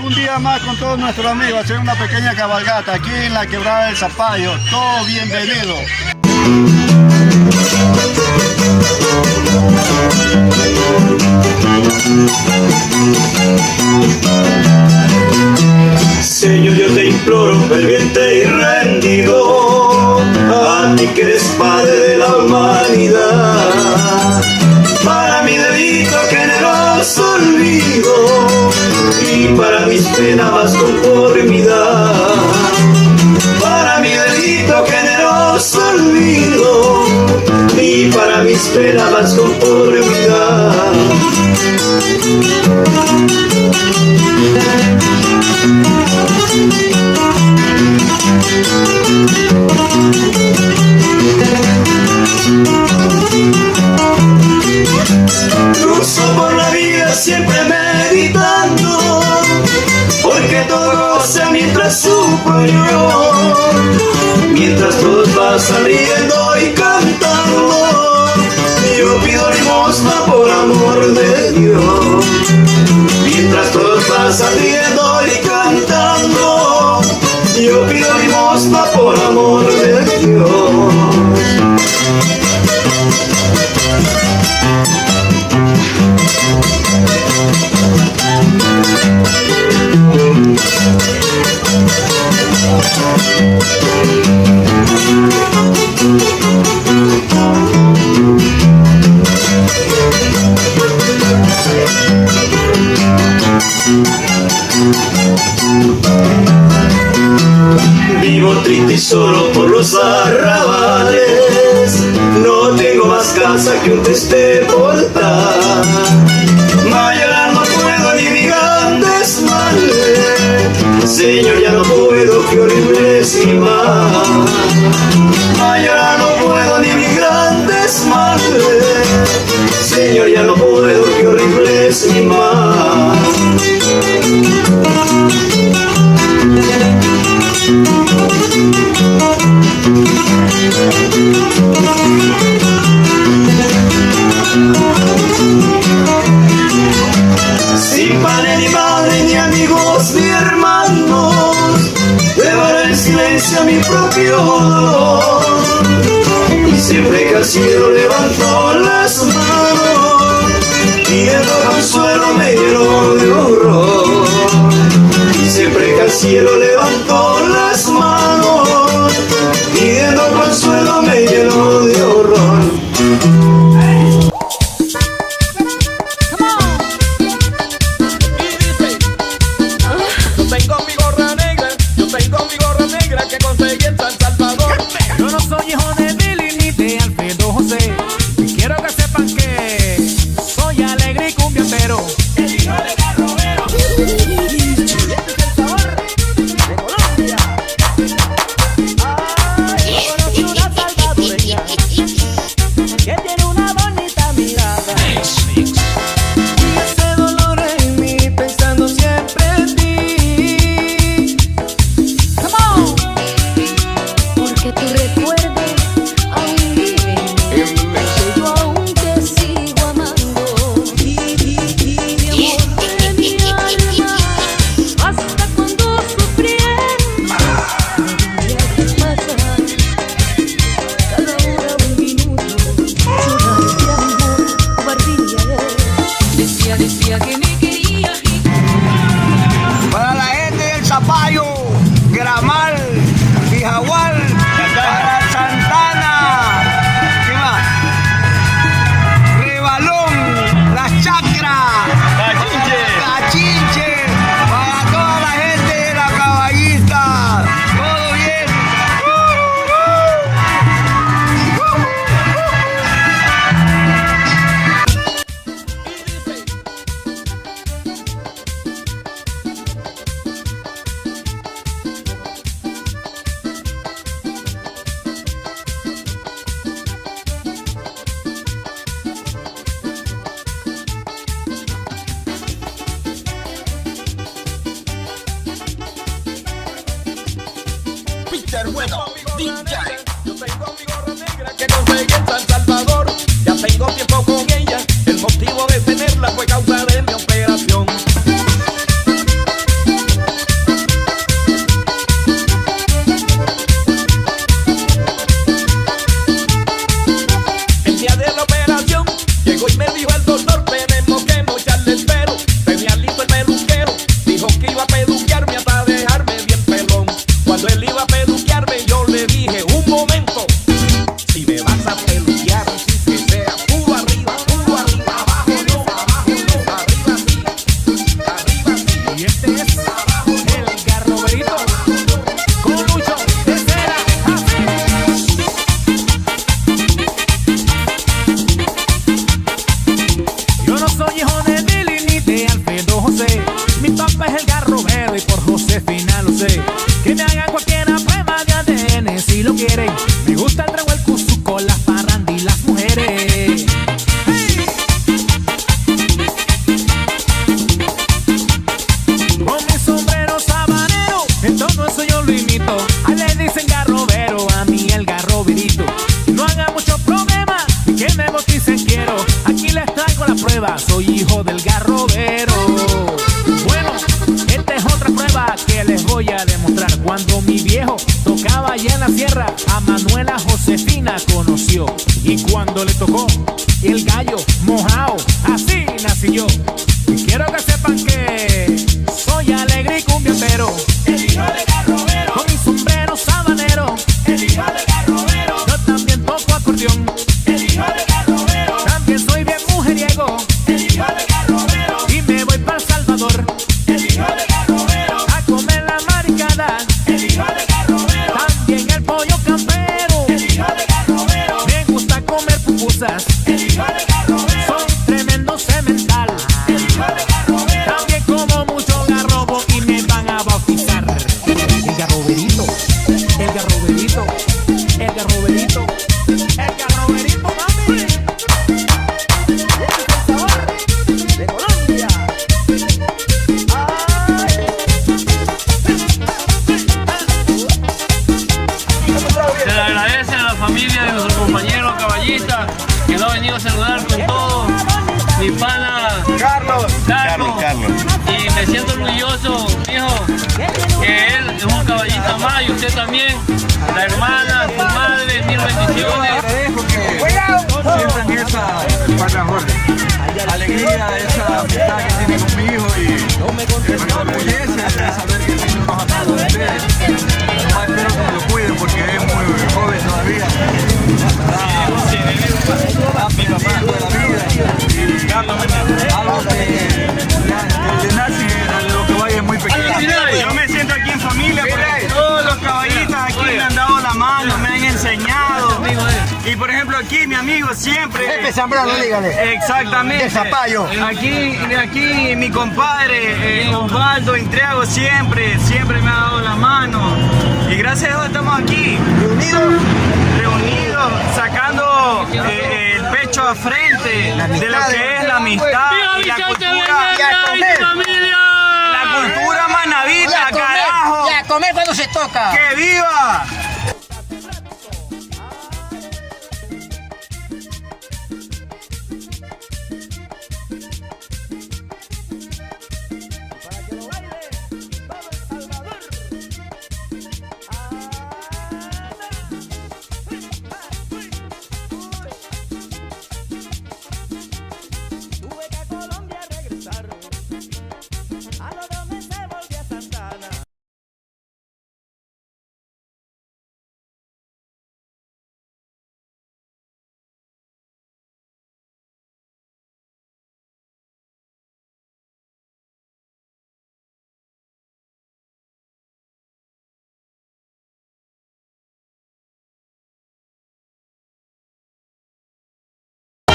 un día más con todos nuestros amigos, hacer una pequeña cabalgata aquí en la Quebrada del Zapallo. Todo bienvenido. Señor, yo te imploro, ferviente y rendido, a ti que eres Padre de la humanidad, para mi delito generoso olvido, y para mis penas vas conformidad, para mi delito generoso olvido, y para mis penas vas conformidad. Cruzo por la vida siempre meditando, porque todo goza mientras sufro yo, mientras todos van saliendo y cantando, yo pido limosna por amor de Dios. Mientras todos van saliendo y cantando, yo pido limosna por amor de Dios. Vivo triste y solo por los arrabales, no tengo más casa que un triste portal. Llorar no puedo ni mi grandes males, Señor, ya no puedo, qué horrible es mi mal. Llorar no puedo ni mi grandes males, Señor, ya no puedo, qué horrible es mi mal. Sin padre ni madre ni amigos ni hermanos, devoré en silencio mi propio dolor, y siempre que al cielo levanto las manos, pidiendo consuelo me lleno de horror. Y siempre que al cielo levanto las manos, pidiendo consuelo me lleno de horror. Bueno, DJ. Yo tengo mi gorra negra que conseguí en San Salvador. Ya tengo tiempo con ella. El motivo de tenerla fue causa de mi operación. campero. Bueno, esta es otra prueba que les voy a demostrar. Cuando mi viejo tocaba allá en la sierra, a Manuela Josefina conoció. Y cuando le tocó el gallo mojado, así nací yo. Y quiero que sepan que soy alegre y cumbiambero. El hijo de Garrobero. Con mi sombrero sabanero. El hijo de Garrobero. Yo también toco acordeón. El hijo de Garrobero. También soy bien mujeriego. El hijo de Garrobero. Y me voy para El Salvador. El hijo de Garrobero. A comer la maricada. El hijo de Garrobero. También el pollo campero. El hijo de Garrobero. Me gusta comer pupusas. El hijo de Garrobero. Soy tremendo semental. El hijo de Garrobero. También como mucho garrobo y me van a bautizar. El garroberito. El garroberito. El garroberito. El garroberito, mami. Este es el sabor de Colombia. Se le agradece a la familia de nuestro compañero caballista que nos ha venido a saludar con todo. Mi pana Carlos. Carlos. Y me siento orgulloso, hijo, que él es un caballista más y usted también. La hermana, su madre, mil bendiciones. Agradezco que sientan esa alegría, esa amistad que tiene con mi hijo y me enorgullece de saber que tiene unos amados de ustedes. Nomás espero que me lo cuiden porque es muy joven todavía. Mi papá toda la vida y algo que le nace a lo que vaya es muy pequeño. Yo me siento aquí en familia porque todos los caballistas aquí me han dado la mano, me han enseñado. Y por ejemplo aquí mi amigo siempre... Pepe Zambrano, dígale. Exactamente. De Zapallo. Aquí mi compadre Osvaldo Intriago siempre me ha dado la mano. Y gracias a Dios estamos aquí. Reunidos, sacando el pecho a frente de lo que es la amistad y la cultura. La cultura manabita, carajo. Y a comer cuando se toca. ¡Que viva!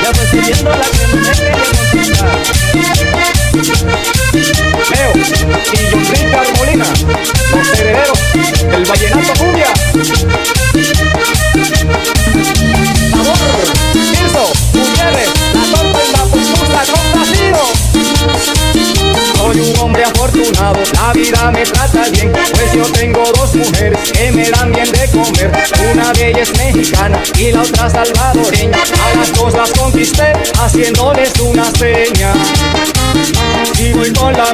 Ya recibiendo la que me quería conquistar. Leo y John Richard Molina, los herederos del vallenato cumbia. Sabor, Tirso, Gutiérrez, la torta y la postura complacido. Soy un hombre afortunado, la vida me trata bien, pues yo tengo dos mujeres que me dan bien de comer. Una de ellas es mexicana y la otra salvadoreña. A las dos las conquisté haciéndoles una seña. Y voy con la